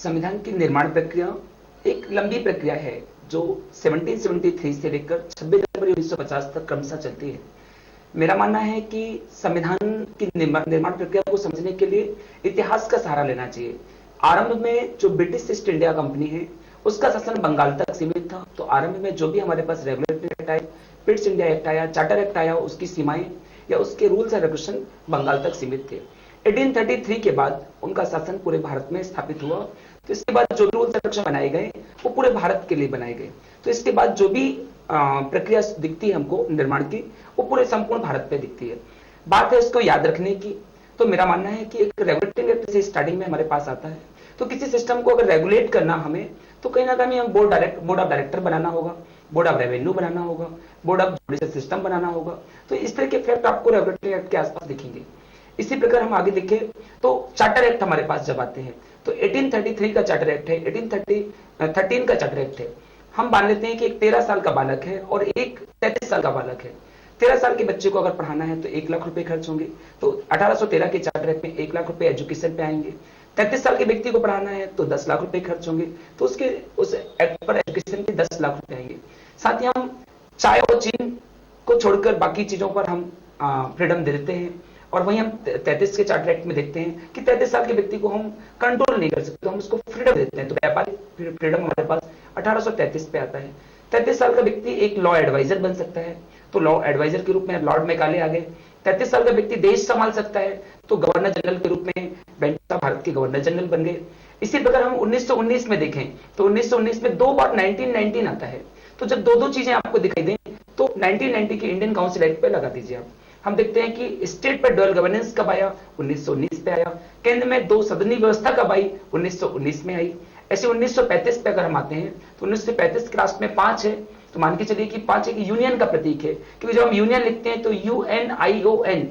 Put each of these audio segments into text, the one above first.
संविधान की निर्माण प्रक्रिया एक लंबी प्रक्रिया है जो 1773 से लेकर 26 जनवरी 1950 तक क्रमशः चलती है। मेरा मानना है कि संविधान की निर्माण प्रक्रिया को समझने के लिए इतिहास का सहारा लेना चाहिए। आरंभ में जो ब्रिटिश ईस्ट इंडिया कंपनी है उसका शासन बंगाल तक सीमित था। तो आरंभ में जो भी हमारे पास रेगुलेटरी एक्ट आए, पिट्स इंडिया एक्ट आया, चार्टर एक्ट आया, उसकी सीमाएं या उसके रूल्स एंड रेगुलेशन बंगाल तक सीमित थे। 1833 के बाद उनका शासन पूरे भारत में स्थापित हुआ। तो इसके बाद जो भी रूल्स एंड रेगुलेशन बनाए गए वो पूरे भारत के लिए बनाए गए। तो इसके बाद जो भी प्रक्रिया दिखती है हमको निर्माण की, वो पूरे संपूर्ण भारत पे दिखती है। बात है इसको याद रखने की। तो मेरा मानना है कि एक रेगुलेटिंग एक्ट से स्टार्टिंग में हमारे पास आता है। तो किसी सिस्टम को अगर रेगुलेट करना हमें, तो कहीं ना कहीं हम बोर्ड ऑफ डायरेक्टर बनाना होगा, बोर्ड ऑफ रेवेन्यू बनाना होगा, बोर्ड ऑफ जुडिशियल सिस्टम बनाना होगा। तो इस तरह के फैक्ट आपको रेगुलेटरी एक्ट के आसपास दिखेंगे। इसी प्रकार हम आगे देखें तो चार्टर एक्ट हमारे पास जब आते हैं तो 1833 का चार्टर एक्ट है, 1813 का चार्टर एक्ट है। हम मान लेते हैं कि एक 13 साल का बालक है और एक 33 साल का बालक है। 13 साल के बच्चे को अगर पढ़ाना है तो 1 लाख रुपए खर्च होंगे। तो 1813 के चार्टर एक्ट में 1 लाख रुपए एजुकेशन पे आएंगे। 33 साल के व्यक्ति को पढ़ाना है तो 10 लाख रुपए खर्च होंगे। तो उस एक्ट पर एजुकेशन के 10 लाख रुपए आएंगे। साथ ही हम चाय और चीन को छोड़कर बाकी चीजों पर हम फ्रीडम दे देते हैं। और वहीं हम 33 के चार्टर एक्ट में देखते हैं कि 33 साल के व्यक्ति को हम कंट्रोल नहीं कर सकते, तो हम उसको फ्रीडम देते हैं। तो व्यापारिक फ्रीडम हमारे पास 1833 पे आता है। 33 साल का व्यक्ति एक लॉ एडवाइजर बन सकता है, तो लॉ एडवाइजर के रूप में लॉर्ड मैकाले आ गए। 33 साल का व्यक्ति देश संभाल सकता है, तो गवर्नर जनरल के रूप में बेंटिंग भारत के गवर्नर जनरल बन गए। इसी प्रकार हम 1919 में देखें तो 1919 में 2 बार 1919 आता है। तो जब दो चीजें आपको दिखाई दें तो 1990 की इंडियन काउंसिल एक्ट पे लगा दीजिए आप। हम देखते हैं कि स्टेट पर डुअल गवर्नेंस कब आया, 1919 पे आया। केंद्र में 2 सदनी व्यवस्था कब आई, 1919 में आई। ऐसे 1935 पे अगर हम आते हैं तो 1935 के राष्ट्र में 5 है। तो मान के चलिए कि 5 एक यूनियन का प्रतीक है, क्योंकि जब हम यूनियन लिखते हैं तो UNION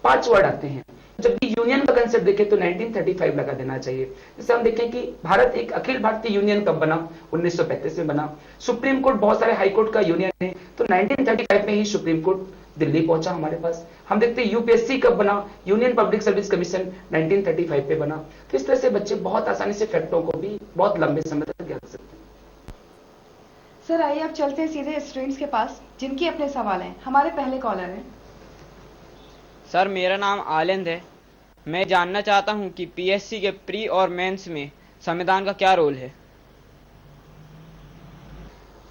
5 वर्ड आते हैं। जब भी यूनियन का कंसेप्ट देखें तो 1935 लगा देना चाहिए। जैसे हम देखें कि भारत एक अखिल भारतीय यूनियन कब बना, 1935 में बना। सुप्रीम कोर्ट बहुत सारे हाई कोर्ट का यूनियन है, तो 1935 में ही सुप्रीम कोर्ट दिल्ली पहुंचा हमारे पास। हम देखते हैं यूपीएससी कब बना, यूनियन पब्लिक सर्विस कमीशन 1935 पे बना। तो इस तरह से बच्चे बहुत आसानी से फैक्टों को भी बहुत लंबे समय तक याद सकते हैं। सर आइए अब चलते हैं सीधे स्टूडेंट्स के पास जिनके अपने सवाल हैं। हमारे पहले कॉलर हैं। सर मेरा नाम आलिंद है। मैं जानना चाहता हूं कि पीएससी के प्री और मेंस में संविधान का क्या रोल है।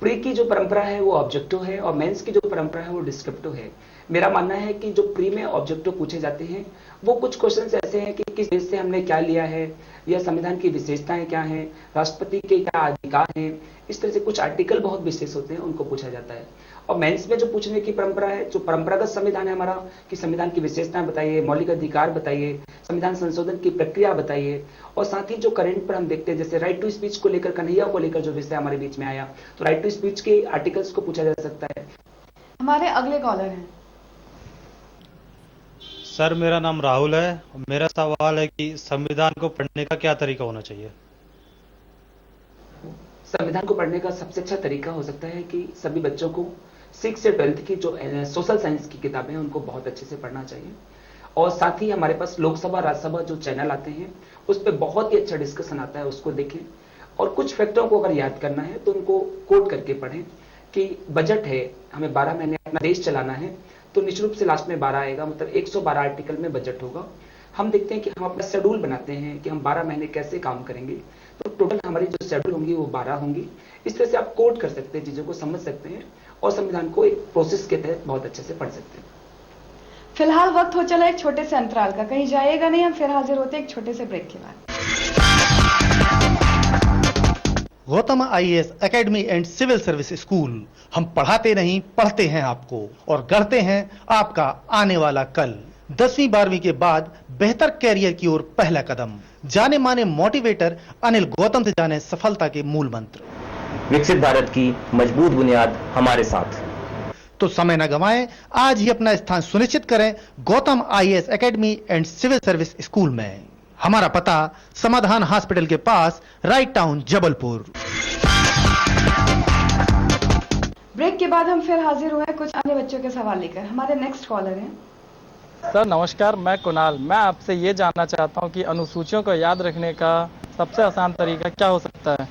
प्री की जो परंपरा है वो ऑब्जेक्टिव है और मेंस की जो परंपरा है वो डिस्क्रिप्टिव है। मेरा मानना है कि जो प्री में ऑब्जेक्टिव पूछे जाते हैं वो कुछ क्वेश्चंस ऐसे हैं कि किस देश से हमने क्या लिया है, या संविधान की विशेषताएं क्या हैं, राष्ट्रपति के क्या अधिकार हैं। इस तरह से कुछ आर्टिकल बहुत विशेष होते हैं, उनको पूछा जाता है। और मेंस में जो पूछने की परंपरा है, जो परंपरागत संविधान है हमारा, कि संविधान की विशेषताएं बताइए, मौलिक अधिकार बताइए, संविधान संशोधन की प्रक्रिया बताइए। और साथ ही जो करंट पर हम देखते हैं, जैसे राइट टू स्पीच को लेकर, कन्हैया को लेकर जो विषय हमारे बीच में आया, तो राइट टू स्पीच के आर्टिकल्स को पूछा जा सकता है। हमारे अगले कॉलर हैं। सर मेरा नाम राहुल है। मेरा सवाल है कि संविधान को पढ़ने का क्या तरीका होना चाहिए। संविधान को पढ़ने का सबसे अच्छा तरीका हो सकता है कि सभी बच्चों को 6 से 12th की जो सोशल साइंस की किताबें हैं उनको बहुत अच्छे से पढ़ना चाहिए। और साथ ही हमारे पास लोकसभा राज्यसभा जो चैनल आते हैं उस पर बहुत ही अच्छा डिस्कशन आता है, उसको देखें। और कुछ फैक्टरों को अगर याद करना है तो उनको कोट करके पढ़ें कि बजट है, हमें 12 महीने अपना देश चलाना है, तो निश्चित रूप से लास्ट में 12 आएगा, मतलब 112 आर्टिकल में बजट होगा। हम देखते हैं कि हम अपना शेड्यूल बनाते हैं कि हम 12 महीने कैसे काम करेंगे, तो टोटल हमारी जो शेड्यूल होंगी वो 12 होंगी। इस तरह से आप कोट कर सकते हैं, चीजों को समझ सकते हैं और संविधान को एक प्रोसेस के तहत बहुत अच्छे से पढ़ सकते हैं। फिलहाल वक्त हो चला एक छोटे से अंतराल का, कहीं जाइएगा नहीं, हम फिर हाजिर होते हैं एक छोटे से ब्रेक के बाद। Gautam IAS academy and civil service school, हम पढ़ाते नहीं पढ़ते हैं आपको और गढ़ते हैं आपका आने वाला कल। 10वीं 12वीं के बाद बेहतर कैरियर की ओर पहला कदम। जाने माने मोटिवेटर अनिल गौतम से जाने सफलता के मूल मंत्र। विकसित भारत की मजबूत बुनियाद हमारे साथ। तो समय न गंवाएं, आज ही अपना स्थान सुनिश्चित करें Gautam IAS academy and civil service school में। हमारा पता समाधान हॉस्पिटल के पास, राइट टाउन, जबलपुर। ब्रेक के बाद हम फिर हाजिर हुए हैं कुछ अन्य बच्चों के सवाल लेकर। हमारे नेक्स्ट कॉलर हैं। सर नमस्कार, मैं कुणाल। मैं आपसे ये जानना चाहता हूँ कि अनुसूचियों को याद रखने का सबसे आसान तरीका क्या हो सकता है?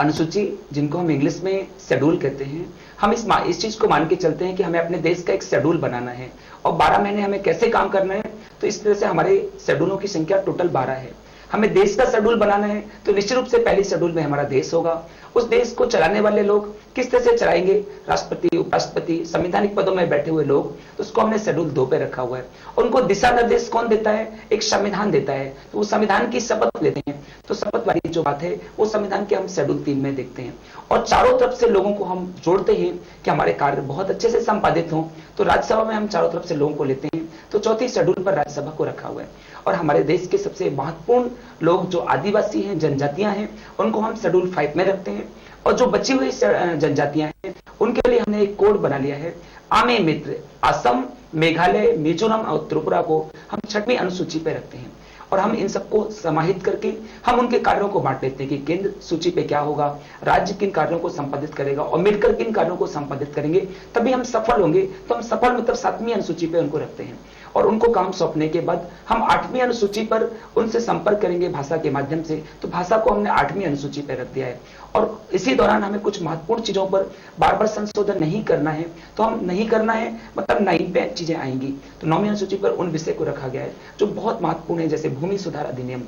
अनुसूची, जिनको हम इंग्लिश में शेड्यूल कहते हैं, हम इस चीज को मान के चलते हैं कि हमें अपने देश का एक शेड्यूल बनाना है और 12 महीने हमें कैसे काम करना है। तो इस तरह से हमारे शेड्यूलों की संख्या टोटल 12 है। हमें देश का शेड्यूल बनाना है तो निश्चित रूप से पहले शेड्यूल में हमारा देश होगा। उस देश को चलाने वाले लोग किस तरह से चलाएंगे, राष्ट्रपति, उपराष्ट्रपति, संवैधानिक पदों में बैठे हुए लोग, तो उसको हमने शेड्यूल 2 पे रखा हुआ है। उनको दिशा निर्देश कौन देता है? एक संविधान देता है। तो वो संविधान की शपथ लेते हैं, तो शपथ वाली जो बात है वो संविधान के हम शेड्यूल 3 में देखते हैं। और चारों तरफ से लोगों को हम जोड़ते हैं कि हमारे कार्य बहुत अच्छे से संपादित हों। तो राज्यसभा में हम चारों तरफ से लोगों को लेते हैं, तो चौथी शेड्यूल पर राज्यसभा को रखा हुआ है। और हमारे देश के सबसे महत्वपूर्ण लोग जो आदिवासी हैं, जनजातियां हैं, उनको हम शेड्यूल 5 में रखते हैं। और जो बची हुई जनजातियां हैं उनके लिए हमने एक कोड बना लिया है, आमे मित्र। असम, मेघालय, मिजोरम और त्रिपुरा को हम 6वीं अनुसूची पे रखते हैं। और हम इन सबको समाहित करके हम उनके कार्यों को बांट लेते हैं कि केंद्र सूची पे क्या होगा, राज्य किन कार्यों को संपादित करेगा और मिलकर किन कार्यों को संपादित करेंगे, तभी हम सफल होंगे। तो हम सफल मतलब 7वीं अनुसूची पे उनको रखते हैं। और उनको काम सौंपने के बाद हम 8वीं अनुसूची पर उनसे संपर्क करेंगे भाषा के माध्यम से। तो भाषा को हमने 8वीं अनुसूची पर रख दिया है। और इसी दौरान हमें कुछ महत्वपूर्ण चीजों पर बार बार संशोधन नहीं करना है। तो हम नहीं करना है मतलब 9 पे चीजें आएंगी। तो 9वीं अनुसूची पर उन विषय को रखा गया है जो बहुत महत्वपूर्ण है, जैसे भूमि सुधार अधिनियम।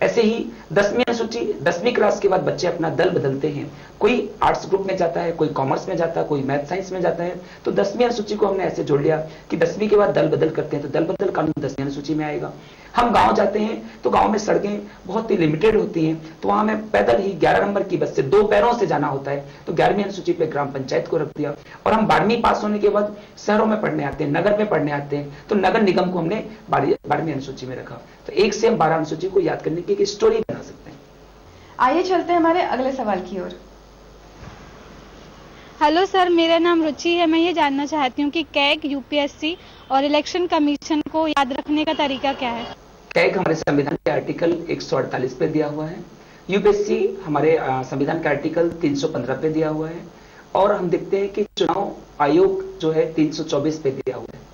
ऐसे ही 10वीं अनुसूची, 10वीं क्लास के बाद बच्चे अपना दल बदलते हैं। कोई आर्ट्स ग्रुप में जाता है, कोई कॉमर्स में जाता है, कोई मैथ साइंस में जाता है। तो 10वीं अनुसूची को हमने ऐसे जोड़ लिया कि 10वीं के बाद दल बदल करते हैं, तो दल बदल कानून 10वीं अनुसूची में आएगा। हम गांव जाते हैं तो गांव में सड़कें बहुत ही लिमिटेड होती हैं, तो वहां हमें पैदल ही 11 नंबर की बस से 2 पैरों से जाना होता है। तो 11वीं अनुसूची पे ग्राम पंचायत को रख दिया। और हम 12वीं पास होने के बाद शहरों में पढ़ने आते हैं, नगर में पढ़ने आते हैं, तो नगर निगम को हमने 12वीं अनुसूची में रखा। तो 1 से हम 12 अनुसूची को याद करने की एक स्टोरी बना सकते हैं। आइए चलते हैं हमारे अगले सवाल की ओर। हेलो सर, मेरा नाम रुचि है। मैं ये जानना चाहती हूँ कि कैग, यूपीएससी और इलेक्शन कमीशन को याद रखने का तरीका क्या है? कैग हमारे संविधान के आर्टिकल 148 पे दिया हुआ है। यूपीएससी हमारे संविधान के आर्टिकल 315 पे दिया हुआ है। और हम देखते हैं कि चुनाव आयोग जो है 324 पे दिया हुआ है।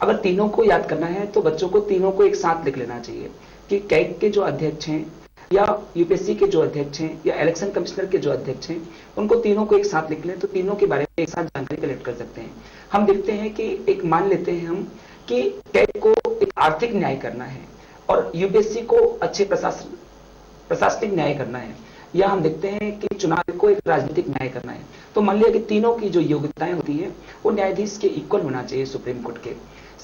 अगर तीनों को याद करना है तो बच्चों को तीनों को एक साथ लिख लेना चाहिए कि कैग के जो अध्यक्ष हैं या यूपीएससी के जो अध्यक्ष हैं या इलेक्शन कमिश्नर के जो अध्यक्ष हैं, उनको तीनों को एक साथ लिख लें तो तीनों के बारे में एक साथ जानकारी कलेक्ट कर सकते हैं। हम देखते हैं कि एक मान लेते हैं हम कि कैग को एक आर्थिक न्याय करना है और यूपीएससी को अच्छे प्रशासनिक न्याय करना है, या हम देखते हैं कि चुनाव को एक राजनीतिक न्याय करना है। तो मान लिया कि तीनों की जो योग्यताएं होती हैं वो न्यायाधीश के इक्वल होना चाहिए सुप्रीम कोर्ट के।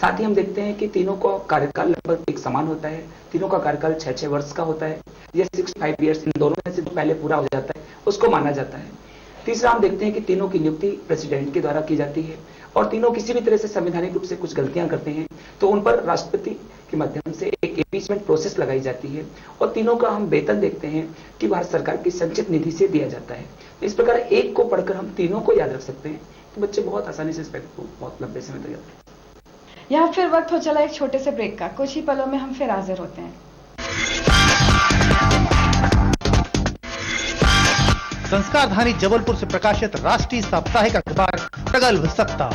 साथ ही हम देखते हैं कि तीनों का कार्यकाल लगभग एक समान होता है। तीनों का कार्यकाल 6-6 वर्ष का होता है। ये 6-5 ईयर्स इन दोनों में से जो पहले पूरा हो जाता है उसको माना जाता है। तीसरा, हम देखते हैं कि तीनों की नियुक्ति प्रेसिडेंट के द्वारा की जाती है और तीनों किसी भी तरह से संवैधानिक रूप से कुछ गलतियां करते हैं तो उन पर राष्ट्रपति के माध्यम से एक इम्पीचमेंट प्रोसेस लगाई जाती है। और तीनों का हम वेतन देखते हैं कि भारत सरकार की संचित निधि से दिया जाता है। इस प्रकार एक को पढ़कर हम तीनों को याद रख सकते हैं तो बच्चे बहुत आसानी से इस पैकेट को बहुत लंबे समय तक याद रख सकते हैं। यहाँ फिर वक्त हो चला एक छोटे से ब्रेक का। कुछ ही पलों में हम फिर हाजिर होते हैं। संस्कारधानी जबलपुर से प्रकाशित राष्ट्रीय साप्ताहिक अखबार प्रगल्भ सत्ता।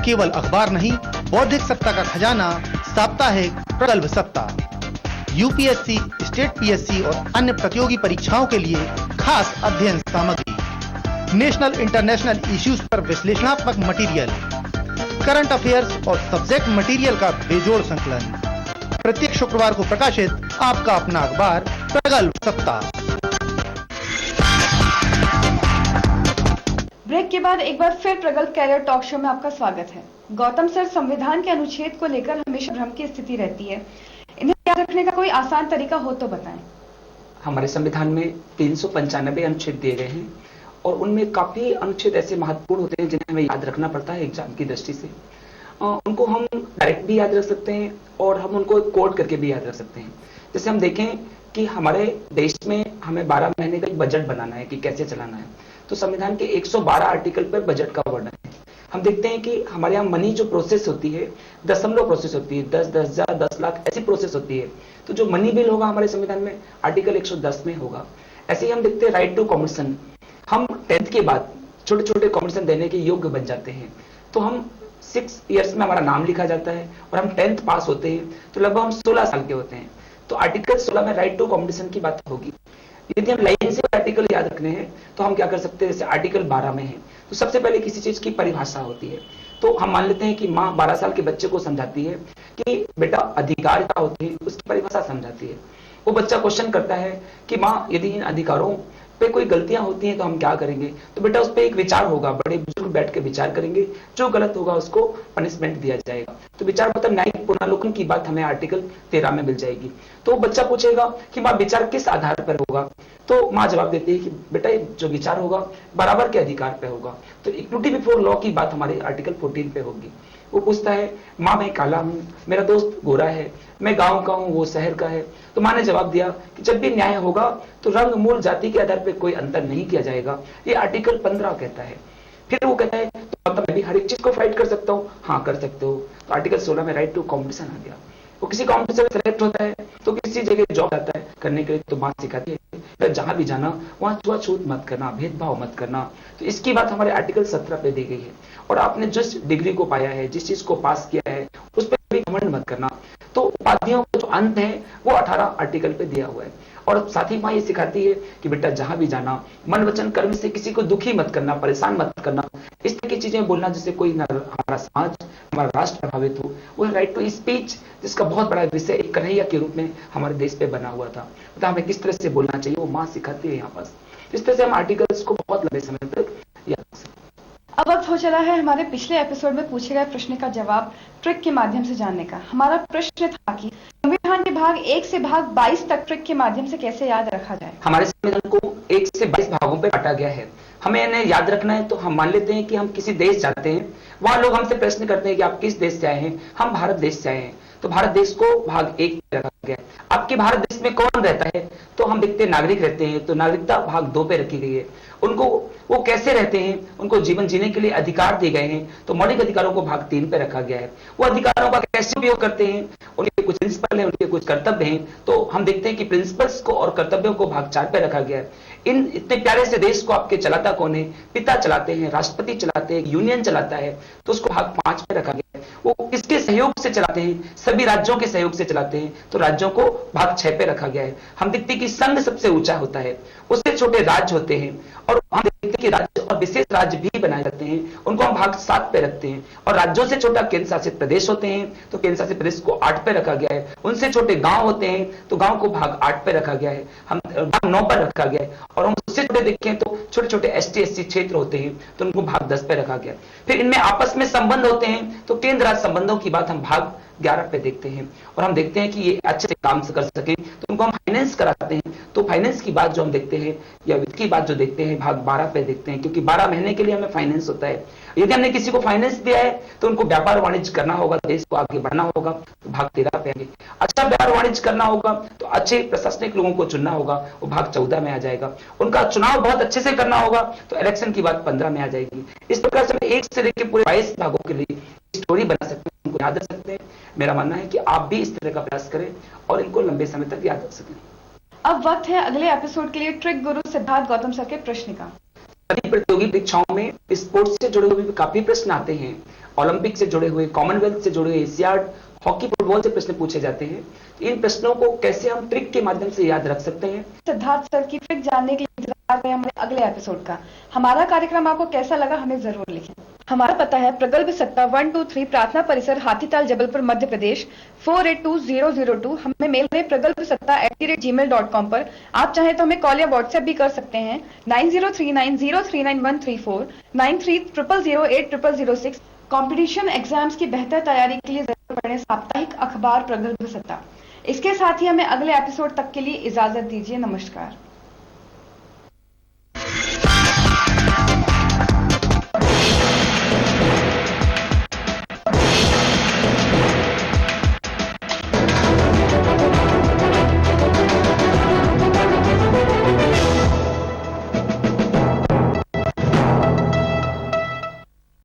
केवल अखबार नहीं, बौद्धिक सत्ता का खजाना। साप्ताहिक प्रगल्भ सत्ता यूपीएससी, स्टेट पीएससी और अन्य प्रतियोगी परीक्षाओं के लिए खास अध्ययन सामग्री, नेशनल इंटरनेशनल इश्यूज पर विश्लेषणात्मक मटेरियल, करंट अफेयर्स और सब्जेक्ट मटेरियल का बेजोड़ संकलन। प्रत्येक शुक्रवार को प्रकाशित आपका अपना अखबार प्रगल्भ सत्ता। ब्रेक के बाद एक बार फिर प्रगल्भ कैरियर टॉक शो में आपका स्वागत है। गौतम सर, संविधान के अनुच्छेद को लेकर हमेशा भ्रम की स्थिति रहती है, इन्हें याद रखने का कोई आसान तरीका हो तो बताएं। हमारे संविधान में 395 अनुच्छेद दिए गए हैं और उनमें काफी अनुच्छेद ऐसे महत्वपूर्ण होते हैं जिन्हें हमें याद रखना पड़ता है एग्जाम की दृष्टि से। उनको हम डायरेक्ट भी याद रख सकते हैं और हम उनको कोड करके भी याद रख सकते हैं। जैसे हम देखें कि हमारे देश में हमें 12 महीने का एक बजट बनाना है कि कैसे चलाना है, तो संविधान के 112 आर्टिकल पर बजट का वर्णन है। हम देखते हैं कि हमारे यहाँ मनी जो प्रोसेस होती है, दशमलव प्रोसेस होती है, 10,000, 10 लाख ऐसी प्रोसेस होती है। तो जो मनी बिल होगा हमारे संविधान में आर्टिकल 110 में होगा। ऐसे ही हम देखते हैं राइट टू कॉम्पिटिशन, हम 10th के बाद छोटे छोटे कॉम्पिटिशन देने के योग्य बन जाते हैं। तो हम 6 इयर्स में हमारा नाम लिखा जाता है और हम 10th पास होते हैं तो लगभग हम 16 साल के होते हैं। तो आर्टिकल 16 में राइट टू कॉम्पिटिशन की बात होगी। यदि हम लाइन से आर्टिकल याद रखने हैं तो हम क्या कर सकते हैं, जैसे आर्टिकल 12 में है तो सबसे पहले किसी चीज की परिभाषा होती है। तो हम मान लेते हैं कि माँ 12 साल के बच्चे को समझाती है कि बेटा अधिकार क्या होते हैं, उसकी परिभाषा समझाती है। वो बच्चा क्वेश्चन करता है कि माँ यदि इन अधिकारों पे कोई गलतियां होती हैं तो हम क्या करेंगे, तो बेटा उस पर एक विचार होगा, बड़े बुजुर्ग बैठ के विचार करेंगे, जो गलत होगा उसको पनिशमेंट दिया जाएगा। तो विचार मतलब न्यायिक पुनर्लोकन की बात हमें आर्टिकल 13 में मिल जाएगी। तो बच्चा पूछेगा कि माँ विचार किस आधार पर होगा, तो माँ जवाब देती है कि बेटा जो विचार होगा बराबर के अधिकार पे होगा। तो इक्विटी बिफोर लॉ की बात हमारे आर्टिकल 14 पे होगी। वो पूछता है माँ मैं काला हूं, मेरा दोस्त गोरा है, मैं गांव का हूं, वो शहर का है। तो माँ ने जवाब दिया कि जब भी न्याय होगा तो रंग, मूल, जाति के आधार पर कोई अंतर नहीं किया जाएगा। ये आर्टिकल 15 कहता है। फिर वो कहता है तो मतलब मैं भी हर एक चीज को फाइट कर सकता हूँ, हाँ कर सकते हो। तो आर्टिकल 16 में राइट टू कॉम्पिटिशन आ गया। वो किसी कॉम्पिटिशन में सेलेक्ट होता है तो किसी जगह जॉब आता है करने के लिए, तो बात सिखाती है जहां भी जाना वहां छुआछूत मत करना, भेदभाव मत करना। तो इसकी बात हमारे आर्टिकल 17 पे दी गई है। और आपने जिस डिग्री को पाया है, जिस चीज को पास किया है, उस पर भी घमंड मत करना। तो उपाधियों का जो अंत है वो 18 आर्टिकल पे दिया हुआ है। और साथ ही माँ ये सिखाती है कि बेटा जहां भी जाना मन वचन कर्म से किसी को दुखी मत करना, परेशान मत करना। इस तरह की चीजें बोलना जिससे कोई हमारा समाज, हमारा राष्ट्र प्रभावित हो। वो राइट टू स्पीच, जिसका बहुत बड़ा विषय एक कन्हैया के रूप में हमारे देश पे बना हुआ था। तो हमें किस तरह से बोलना चाहिए वो माँ सिखाती है यहाँ पर। इस तरह से हम आर्टिकल्स को बहुत लंबे समय तक याद रख सकते हैं। अब वक्त हो चला है हमारे पिछले एपिसोड में पूछे गए प्रश्न का जवाब ट्रिक के माध्यम से जानने का। हमारा प्रश्न था कि संविधान के भाग 1 से भाग 22 तक ट्रिक के माध्यम से कैसे याद रखा जाए। हमारे संविधान को 1 से 22 भागों पे बांटा गया है। हमें इन्हें याद रखना है। तो हम मान लेते हैं कि हम किसी देश जाते हैं, वहां लोग हमसे प्रश्न करते हैं कि आप किस देश से आए हैं, हम भारत देश से आए हैं। तो भारत देश को भाग 1 में रखा गया है। आपके भारत देश में कौन रहता है, तो हम देखते हैं नागरिक रहते हैं, तो नागरिकता भाग 2 पे रखी गई है। उनको वो कैसे रहते हैं, उनको जीवन जीने के लिए अधिकार दिए गए हैं, तो मौलिक अधिकारों को भाग 3 पे रखा गया है। वो अधिकारों का कैसे उपयोग करते हैं, उनके कुछ प्रिंसिपल है, उनके कुछ कर्तव्य हैं। तो हम देखते हैं कि प्रिंसिपल्स को और कर्तव्यों को भाग 4 पे रखा गया है। इन इतने प्यारे से देश को आपके चलाता कौन है, पिता चलाते हैं, राष्ट्रपति चलाते हैं, यूनियन चलाता है, तो उसको भाग 5 पे रखा गया है। वो किसके सहयोग से चलाते हैं, सभी राज्यों के सहयोग से चलाते हैं, तो राज्यों को भाग 6 पे रखा गया है। हम देखते हैं कि संघ सबसे ऊंचा होता है, उससे छोटे राज्य होते हैं, और हम देखते हैं कि राज्य और विशेष राज्य भी बनाए जाते हैं, उनको हम भाग 7 पे रखते हैं। और राज्यों से छोटा केंद्र शासित प्रदेश होते हैं, तो केंद्र शासित प्रदेश को 8 पे रखा गया है। उनसे छोटे गांव होते हैं, तो गांव को भाग 8 पे रखा गया है, हम भाग 9 पर रखा गया है। और हम उससे छोटे देखें तो छोटे छोटे ST SC क्षेत्र होते हैं, तो उनको भाग 10 पे रखा गया। फिर इनमें आपस में संबंध होते हैं, तो केंद्र राज्य संबंधों की बात हम भाग 11 पे देखते हैं। और हम देखते हैं कि ये अच्छे से काम कर सके तो उनको हम फाइनेंस कराते हैं, तो फाइनेंस की बात जो हम देखते हैं या वित्त की बात जो देखते हैं भाग 12 पे देखते हैं, क्योंकि 12 महीने के लिए हमें फाइनेंस होता है। यदि हमने किसी को फाइनेंस दिया है तो उनको व्यापार वाणिज्य करना होगा, देश को आगे बढ़ना होगा, तो भाग 13 पे आएंगे। अच्छा व्यापार वाणिज्य करना होगा तो अच्छे प्रशासनिक लोगों को चुनना होगा, वो भाग 14 में आ जाएगा। उनका चुनाव बहुत अच्छे से करना होगा तो इलेक्शन की बात 15 में आ जाएगी। इस प्रकार से हम 1 से लेकर पूरे 22 भागों के लिए स्टोरी बना सकते हैं, उनको याद रख सकते हैं। मेरा मानना है कि आप भी इस तरह का प्रयास करें और इनको लंबे समय तक याद रख सकें। अब वक्त है अगले एपिसोड के लिए ट्रिक गुरु सिद्धार्थ गौतम सर के प्रश्न का। सभी प्रतियोगी परीक्षाओं में स्पोर्ट्स से जुड़े हुए भी काफी प्रश्न आते हैं, ओलंपिक से जुड़े हुए, कॉमनवेल्थ से जुड़े हुए, एशियाड, हॉकी, फुटबॉल से प्रश्न पूछे जाते हैं। इन प्रश्नों को कैसे हम ट्रिक के माध्यम से याद रख सकते हैं। सिद्धार्थ सर की ट्रिक जानने के लिए इंतजार करें हमारे अगले एपिसोड का। हमारा कार्यक्रम आपको कैसा लगा हमें जरूर लिखें। हमारा पता है प्रगल्भ सत्ता 123 प्रार्थना परिसर, हाथीताल, जबलपुर, मध्य प्रदेश 482002। हमें मेल करें pragalbsatta@gmail.com पर। आप चाहें तो हमें कॉल या व्हाट्सएप भी कर सकते हैं 9039039134, 9300080006। कंपटीशन एग्जाम्स की बेहतर तैयारी के लिए जरूर पढ़ें साप्ताहिक अखबार प्रगल्भ सत्ता। इसके साथ ही हमें अगले एपिसोड तक के लिए इजाजत दीजिए। नमस्कार।